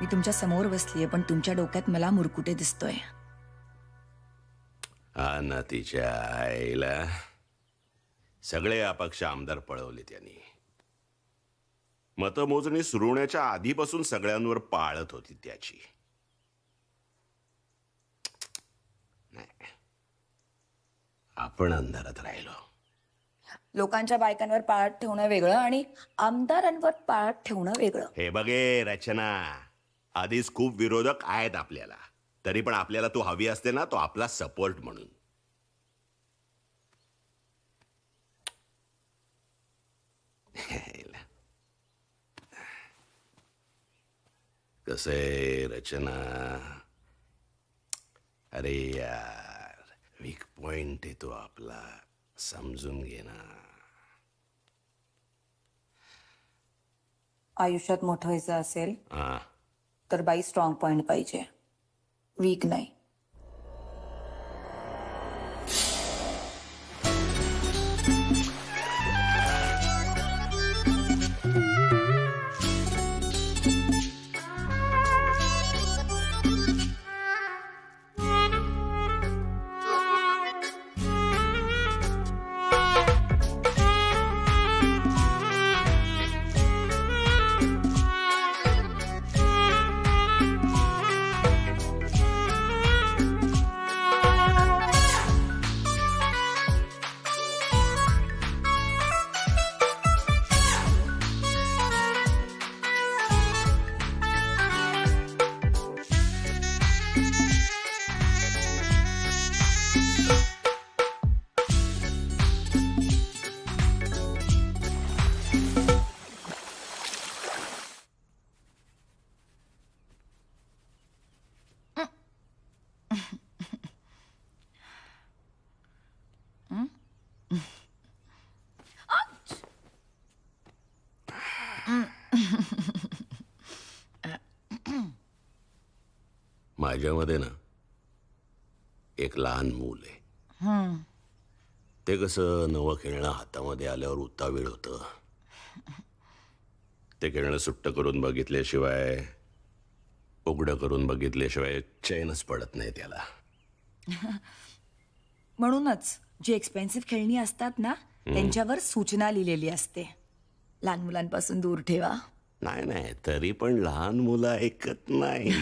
मी तुमच्या समोर बसलीये पण तुमच्या डोक्यात मला मुरकुटे दिसतोय. हा ना, तिच्या आईला सगळे अपक्ष आमदार पळवले त्यांनी. मतमोजणी सुरू होण्याच्या आधीपासून सगळ्यांवर पाळत होती त्याची. नाही, आपण अंधारात राहिलो. लोकांच्या बायकांवर पाळत ठेवणं वेगळं आणि आमदारांवर पाळत ठेवणं वेगळं. हे बघे रचना, आधीच खूप विरोधक आहेत आपल्याला, तरी पण आपल्याला तू हवी असते ना, तो आपला सपोर्ट म्हणून. कसे रचना, अरे यार, वीक पॉइंट आहे तो आपला, समजून घे ना. आयुष्यात मोठं व्हायचं असेल हा, तर बाई स्ट्रॉंग पॉइंट पाहिजे, वीक नाही. माझ्यामध्ये ना एक लहान मूल आहे. ते कसं नवं खेळणं हातामध्ये आल्यावर उतावीळ होतं. ते खेळणं सुट्ट करून बघितल्याशिवाय, उघडं करून बघितल्याशिवाय चैनच पडत नाही त्याला. म्हणूनच जी एक्सपेन्सिव्ह खेळणी असतात ना, त्यांच्यावर सूचना लिहिलेली असते, लहान मुलांपासून दूर ठेवा. नाही नाही, तरी पण लहान मुलं ऐकत नाही.